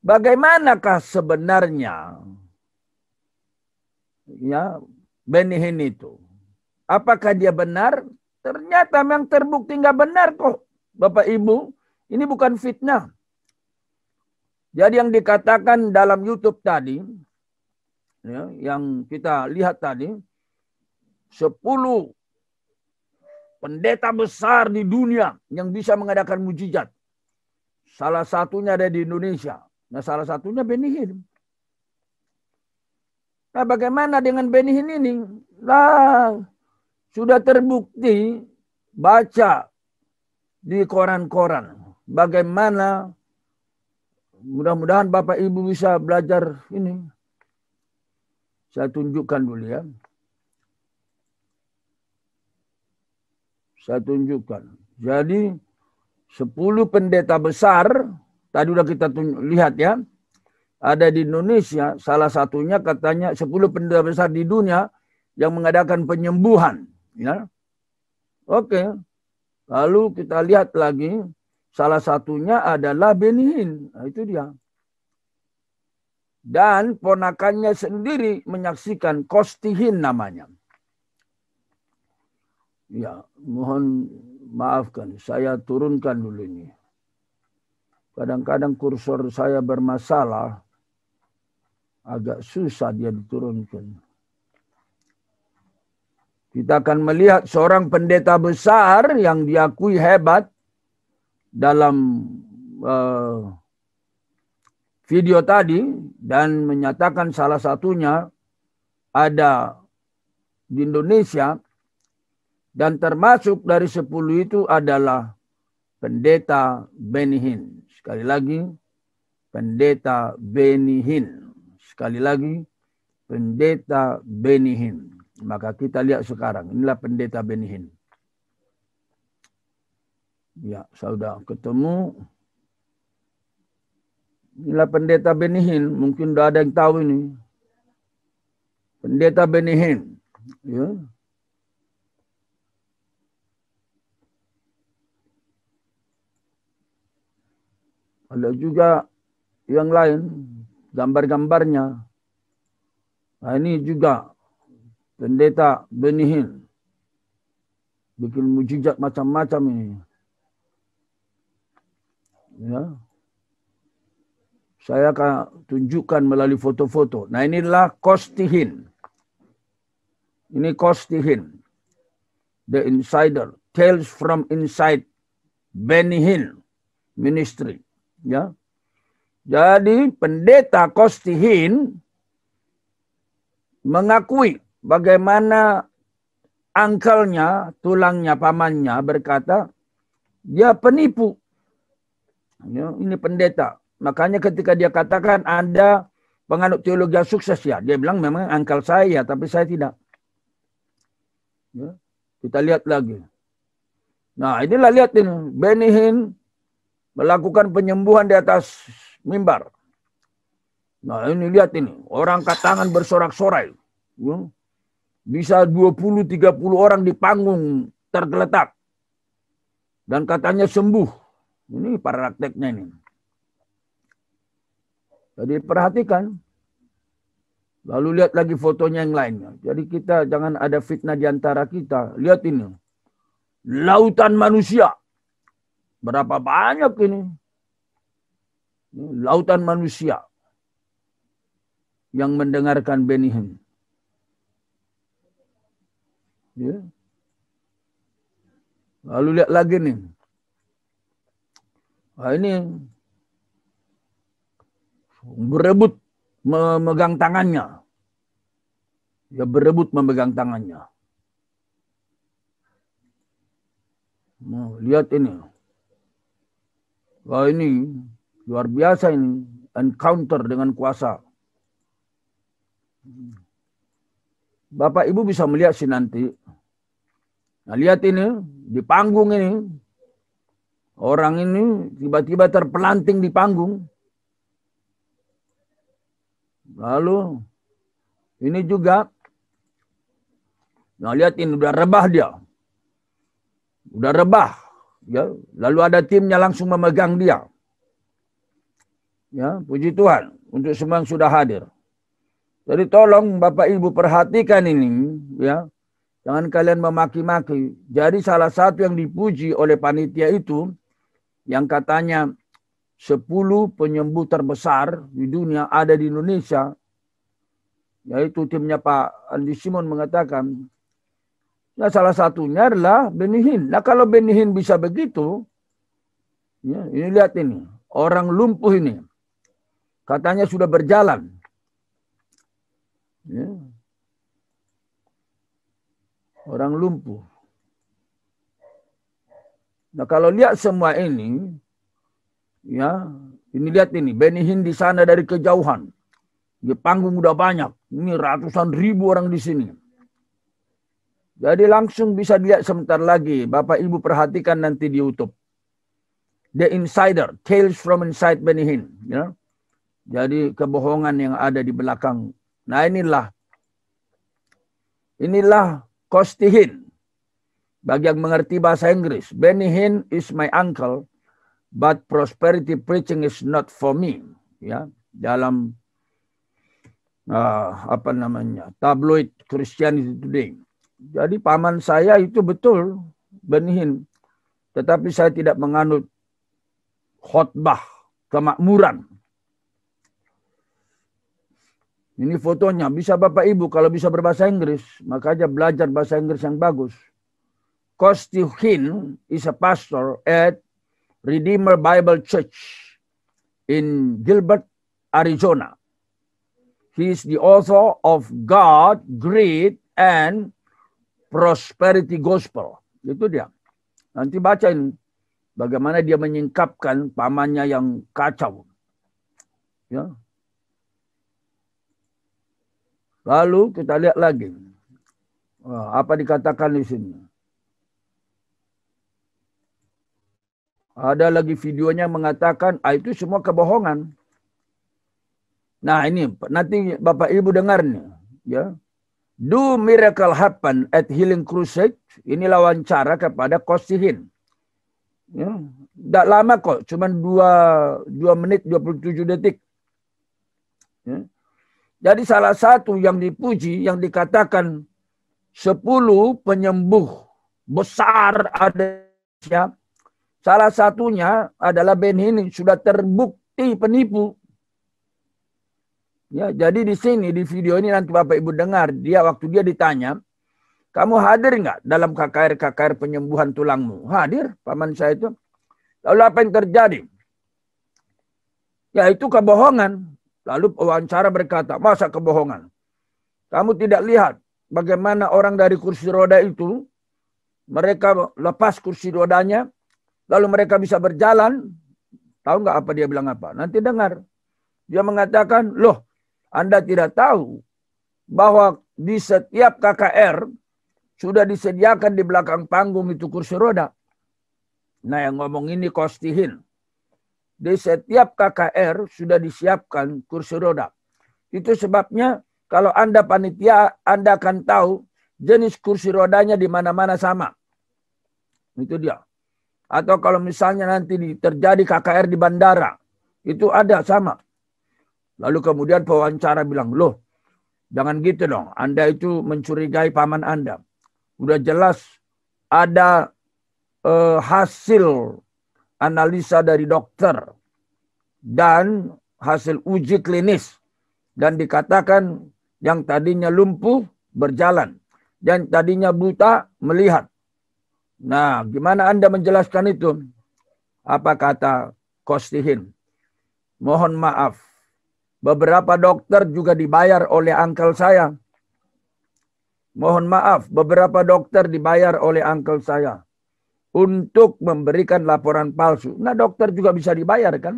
bagaimanakah sebenarnya ya Benny Hinn itu? Apakah dia benar? Ternyata memang terbukti nggak benar kok, Bapak Ibu. Ini bukan fitnah. Jadi yang dikatakan dalam YouTube tadi, ya, yang kita lihat tadi, 10 pendeta besar di dunia yang bisa mengadakan mujizat. Salah satunya ada di Indonesia. Nah, salah satunya Benny Hinn. Nah, bagaimana dengan Benny Hinn ini? Lah, sudah terbukti, baca di koran-koran. Bagaimana, mudah-mudahan Bapak Ibu bisa belajar ini. Saya tunjukkan dulu ya. Saya tunjukkan. Jadi 10 pendeta besar, tadi udah kita lihat ya. Ada di Indonesia, salah satunya katanya 10 pendeta besar di dunia yang mengadakan penyembuhan. Ya. Oke. Lalu kita lihat lagi, salah satunya adalah Benny Hinn. Nah, itu dia. Dan ponakannya sendiri menyaksikan, Kosti Hinn namanya. Ya, mohon maafkan, saya turunkan dulu ini. Kadang-kadang kursor saya bermasalah, agak susah dia diturunkan. Kita akan melihat seorang pendeta besar yang diakui hebat dalam video tadi dan menyatakan salah satunya ada di Indonesia dan termasuk dari 10 itu adalah pendeta Benny Hinn. Sekali lagi, pendeta Benny Hinn. Sekali lagi, pendeta Benny Hinn. Maka kita lihat sekarang, inilah pendeta Benny Hinn. Ya, saya sudah ketemu. Inilah pendeta Benny Hinn, mungkin sudah ada yang tahu ini. Pendeta Benny Hinn. Ya. Ada juga yang lain, gambar-gambarnya. Nah, ini juga pendeta Benny Hinn. Bikin mujizat macam-macam ini. Ya. Saya akan tunjukkan melalui foto-foto. Nah, inilah Kosti Hinn. Ini Kosti Hinn. The Insider. Tales from Inside Benny Hinn Ministry. Ya. Jadi pendeta Kosti Hinn mengakui bagaimana angkelnya, tulangnya, pamannya berkata, dia penipu. Ya, ini pendeta. Makanya ketika dia katakan Anda penganut teologi yang sukses ya, dia bilang memang angkel saya, tapi saya tidak. Ya, kita lihat lagi. Nah, inilah lihat ini, Benny Hinn melakukan penyembuhan di atas mimbar. Nah, ini lihat ini, orang angkat tangan bersorak-sorai. Ya. Bisa 20-30 orang di panggung tergeletak. Dan katanya sembuh. Ini prakteknya ini. Jadi perhatikan. Lalu lihat lagi fotonya yang lainnya. Jadi kita jangan ada fitnah di antara kita. Lihat ini. Lautan manusia. Berapa banyak ini. Lautan manusia. Yang mendengarkan Benny Hinn. Ya. Lalu lihat lagi nih. Nah, ini berebut memegang tangannya. Ya, berebut memegang tangannya. Nah, lihat ini. Wah, ini luar biasa ini. Encounter dengan kuasa. Bapak Ibu bisa melihat sih nanti. Nah, lihat ini. Di panggung ini. Orang ini tiba-tiba terpelanting di panggung. Lalu ini juga. Nah, lihat ini udah rebah dia. Udah rebah. Ya. Lalu ada timnya langsung memegang dia. Ya, puji Tuhan untuk semua yang sudah hadir. Jadi tolong Bapak Ibu perhatikan ini, ya. Jangan kalian memaki-maki. Jadi salah satu yang dipuji oleh panitia itu, yang katanya 10 penyembuh terbesar di dunia ada di Indonesia, yaitu timnya Pak Andi Simon mengatakan, ya salah satunya adalah Benny Hinn. Nah kalau Benny Hinn bisa begitu, ya, ini lihat ini, orang lumpuh ini, katanya sudah berjalan. Ya. Orang lumpuh. Nah kalau lihat semua ini, ya ini lihat ini, Benny Hinn di sana dari kejauhan. Di panggung udah banyak. Ini ratusan ribu orang di sini. Jadi langsung bisa dilihat sebentar lagi. Bapak Ibu perhatikan nanti di YouTube. The Insider, Tales from Inside Benny Hinn. Ya. Jadi kebohongan yang ada di belakang. Nah inilah Costi Hinn. Bagi yang mengerti bahasa Inggris. Benny Hinn is my uncle, but prosperity preaching is not for me. Ya, dalam tabloid Christianity Today. Jadi paman saya itu betul Benny Hinn, tetapi saya tidak menganut khotbah kemakmuran. Ini fotonya, bisa Bapak Ibu kalau bisa berbahasa Inggris, makanya belajar bahasa Inggris yang bagus. Costi Hinn is a pastor at Redeemer Bible Church in Gilbert, Arizona. He is the author of God, Greed, and Prosperity Gospel. Itu dia. Nanti baca ini. Bagaimana dia menyingkapkan pamannya yang kacau. Ya. Lalu kita lihat lagi. Apa dikatakan di sini. Ada lagi videonya mengatakan, itu semua kebohongan. Nah ini nanti Bapak Ibu dengar nih. Ya. Do miracle happen at Healing Crusade? Inilah wawancara kepada Costi Hinn. Ya. Tidak lama kok, cuma 2 menit 27 detik. Ya. Jadi salah satu yang dipuji, yang dikatakan 10 penyembuh besar ada. Salah satunya adalah Benny Hinn, sudah terbukti penipu. Ya, jadi di sini, di video ini nanti Bapak Ibu dengar, waktu dia ditanya, kamu hadir nggak dalam KKR penyembuhan tulangmu? Hadir, paman saya itu. Lalu apa yang terjadi? Ya itu kebohongan. Lalu wawancara berkata, masa kebohongan? Kamu tidak lihat bagaimana orang dari kursi roda itu, mereka lepas kursi rodanya, lalu mereka bisa berjalan. Tahu nggak apa dia bilang apa? Nanti dengar. Dia mengatakan, loh, Anda tidak tahu bahwa di setiap KKR sudah disediakan di belakang panggung itu kursi roda. Nah yang ngomong ini Costi Hinn. Di setiap KKR sudah disiapkan kursi roda. Itu sebabnya kalau Anda panitia, Anda akan tahu jenis kursi rodanya di mana-mana sama. Itu dia. Atau kalau misalnya nanti terjadi KKR di bandara, itu ada sama. Lalu kemudian pewawancara bilang, loh jangan gitu dong, Anda itu mencurigai paman Anda. Udah jelas ada hasil analisa dari dokter dan hasil uji klinis. Dan dikatakan yang tadinya lumpuh berjalan. Dan tadinya buta melihat. Nah, gimana Anda menjelaskan itu? Apa kata Costi Hinn? Mohon maaf. Beberapa dokter juga dibayar oleh uncle saya. Mohon maaf, beberapa dokter dibayar oleh uncle saya untuk memberikan laporan palsu. Nah, dokter juga bisa dibayar kan?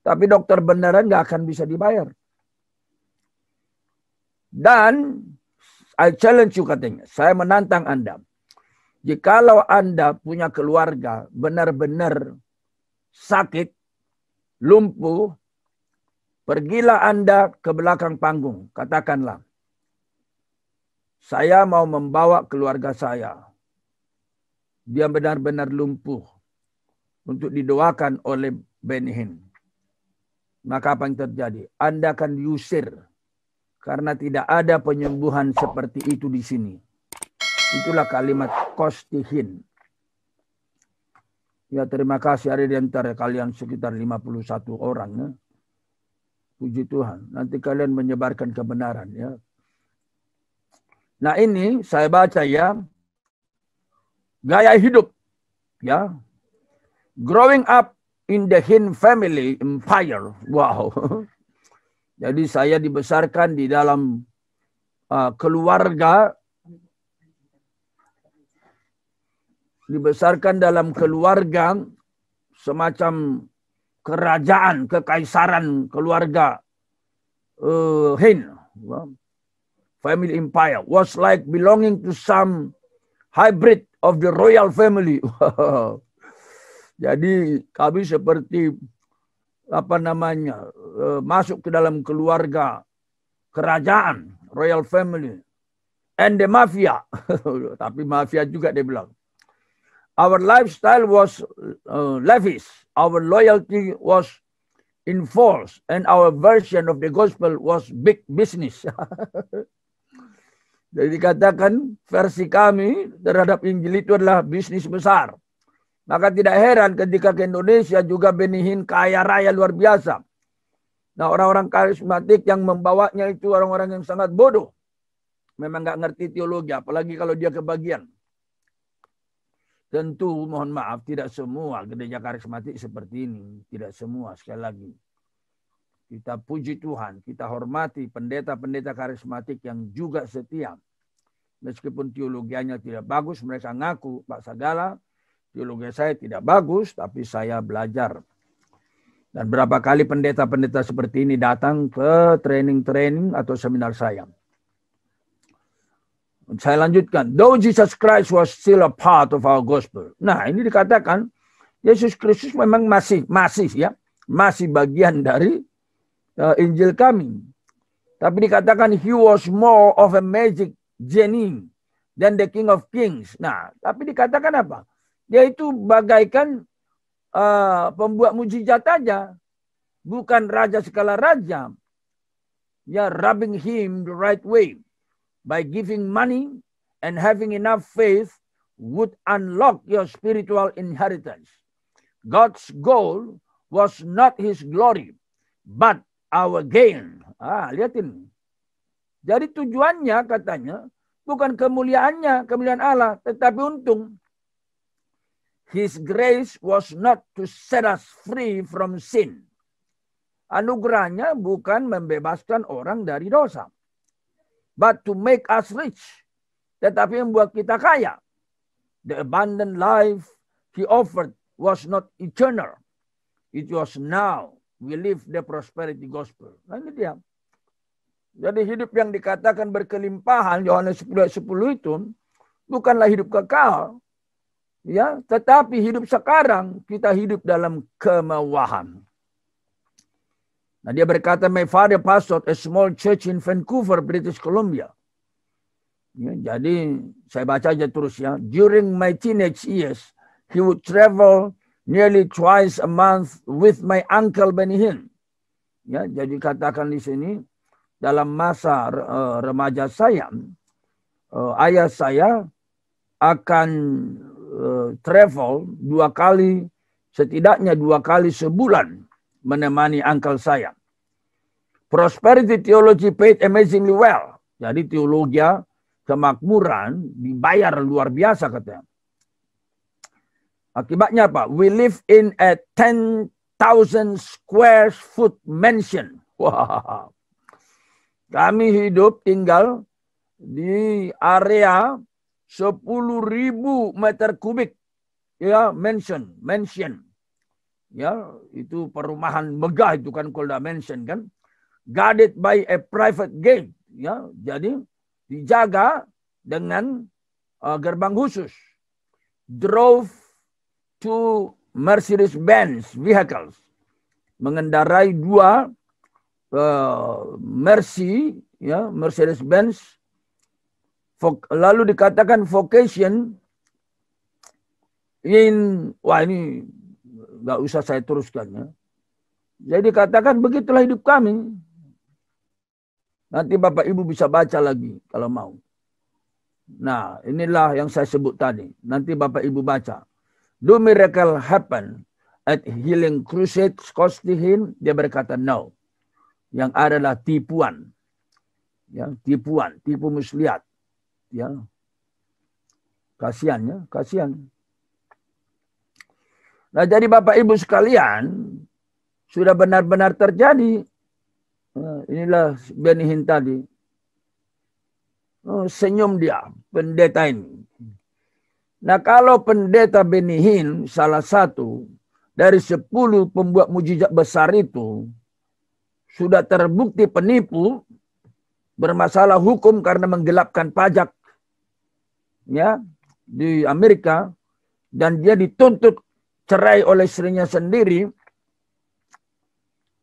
Tapi dokter beneran nggak akan bisa dibayar. Dan I challenge you katanya, saya menantang Anda. Jikalau Anda punya keluarga benar-benar sakit, lumpuh, pergilah Anda ke belakang panggung. Katakanlah, saya mau membawa keluarga saya. Dia benar-benar lumpuh untuk didoakan oleh Benny Hinn. maka apa yang terjadi? Anda akan diusir. Karena tidak ada penyembuhan seperti itu di sini. Itulah kalimat kostihin. Ya, terima kasih ada di antara kalian sekitar 51 orang. Ya. Puji Tuhan. Nanti kalian menyebarkan kebenaran. Ya. Nah ini saya baca ya. Gaya hidup. Ya. Growing up in the Hin family empire. Wow. Jadi saya dibesarkan di dalam keluarga. Dibesarkan dalam keluarga semacam kerajaan, kekaisaran keluarga Hin. Family empire. Was like belonging to some hybrid of the royal family. Jadi kami seperti masuk ke dalam keluarga kerajaan, royal family, and the mafia. Tapi mafia juga dia bilang. Our lifestyle was lavish, our loyalty was enforced, and our version of the gospel was big business. Jadi dikatakan versi kami terhadap Injil itu adalah bisnis besar. Maka tidak heran ketika ke Indonesia juga benihin kaya raya luar biasa. Nah orang-orang karismatik yang membawanya itu orang-orang yang sangat bodoh. Memang nggak ngerti teologi, apalagi kalau dia kebagian. Tentu mohon maaf tidak semua gereja karismatik seperti ini. Tidak semua, sekali lagi. Kita puji Tuhan, kita hormati pendeta-pendeta karismatik yang juga setia. Meskipun teologianya tidak bagus, mereka ngaku, Pak Sagala, teologi saya tidak bagus, tapi saya belajar. Dan berapa kali pendeta-pendeta seperti ini datang ke training-training atau seminar saya. Saya lanjutkan. Though Jesus Christ was still a part of our gospel. Nah, ini dikatakan Yesus Kristus memang masih bagian dari Injil kami. Tapi dikatakan he was more of a magic genie than the King of Kings. Nah, tapi dikatakan apa? Dia itu bagaikan pembuat mujizat aja. Bukan raja skala raja. Ya, rubbing him the right way. By giving money and having enough faith would unlock your spiritual inheritance. God's goal was not his glory, but our gain. Lihatin. Jadi tujuannya katanya bukan kemuliaannya, kemuliaan Allah, tetapi untung. His grace was not to set us free from sin. Anugerahnya bukan membebaskan orang dari dosa. But to make us rich. Tetapi membuat kita kaya. The abundant life he offered was not eternal. It was now. We live the prosperity gospel. Nah ini dia. Jadi hidup yang dikatakan berkelimpahan, Yohanes 10:10 itu, bukanlah hidup kekal. Ya, tetapi hidup sekarang kita hidup dalam kemewahan. Nah, dia berkata, my father pastored a small church in Vancouver, British Columbia. Ya, jadi saya baca aja terus ya. During my teenage years, he would travel nearly twice a month with my uncle Benny Hinn. Ya, jadi katakan di sini dalam masa remaja saya, ayah saya akan travel setidaknya dua kali sebulan menemani uncle saya. Prosperity theology paid amazingly well. Jadi teologi kemakmuran dibayar luar biasa katanya. Akibatnya apa? We live in a 10,000 square foot mansion. Wow. Kami tinggal di area 10.000 meter kubik. Ya, mansion. Ya, itu perumahan megah itu kan kalau udah mansion kan. Guarded by a private gate. Ya, jadi dijaga dengan gerbang khusus. Drove to Mercedes-Benz vehicles. Mengendarai dua Mercedes-Benz. Lalu dikatakan vocation ini nggak usah saya teruskan ya. Jadi katakan begitulah hidup kami. Nanti Bapak Ibu bisa baca lagi kalau mau. Nah, inilah yang saya sebut tadi. Nanti Bapak Ibu baca. Do miracle happen at Healing Crusade Scotland? Dia berkata no. Yang adalah tipuan. Ya, tipuan, tipu muslihat. Ya. Kasihan ya, kasihan. Nah, jadi Bapak Ibu sekalian, sudah benar-benar terjadi. Inilah Benny Hinn tadi. Senyum dia, pendeta ini. Nah, kalau pendeta Benny Hinn salah satu dari 10 pembuat mujizat besar itu sudah terbukti penipu, bermasalah hukum karena menggelapkan pajak ya di Amerika, dan dia dituntut cerai oleh istrinya sendiri.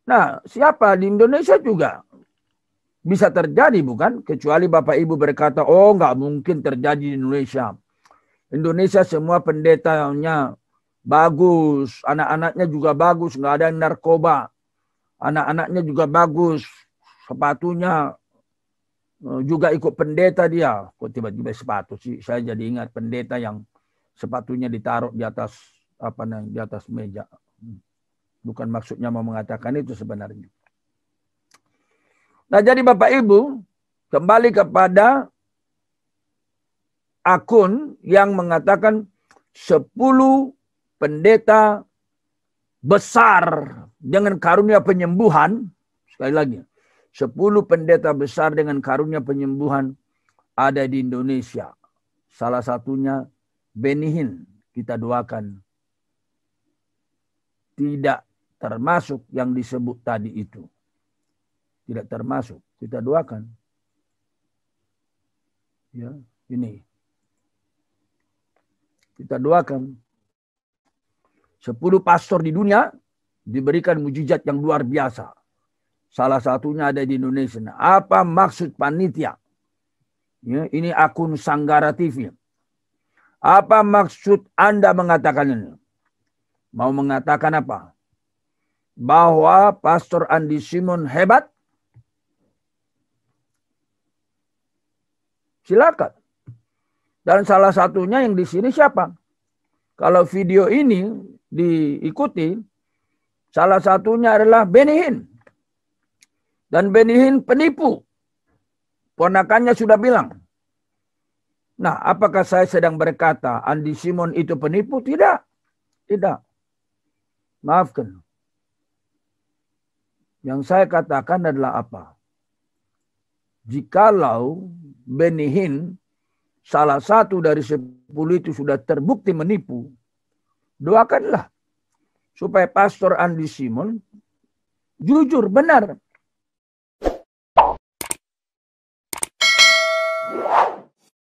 Nah, siapa di Indonesia juga bisa terjadi, bukan? Kecuali Bapak Ibu berkata, oh nggak mungkin terjadi di Indonesia. Indonesia semua pendetanya bagus, anak-anaknya juga bagus, nggak ada yang narkoba. Anak-anaknya juga bagus, sepatunya juga ikut pendeta dia. Kok tiba-tiba sepatu sih? Saya jadi ingat pendeta yang sepatunya ditaruh di atas di atas meja. Bukan maksudnya mau mengatakan itu sebenarnya. Nah, jadi Bapak Ibu, kembali kepada akun yang mengatakan 10 pendeta besar dengan karunia penyembuhan. Sekali lagi, 10 pendeta besar dengan karunia penyembuhan ada di Indonesia. Salah satunya Benny Hinn. Kita doakan tidak termasuk yang disebut tadi itu. Tidak termasuk. Kita doakan. Ya, ini. Kita doakan. 10 pastor di dunia diberikan mujizat yang luar biasa. Salah satunya ada di Indonesia. Nah, apa maksud panitia? Ya, ini akun Sanggara TV. Apa maksud Anda mengatakan ini? Mau mengatakan apa? Bahwa Pastor Andi Simon hebat? Silakan. Dan salah satunya yang di sini siapa? Kalau video ini diikuti, salah satunya adalah Benny Hinn. Dan Benny Hinn penipu. Ponakannya sudah bilang. Nah, apakah saya sedang berkata Andi Simon itu penipu? Tidak. Tidak. Maafkan. Yang saya katakan adalah apa? Jikalau Benny Hinn salah satu dari 10 itu sudah terbukti menipu, doakanlah supaya Pastor Andi Simon jujur benar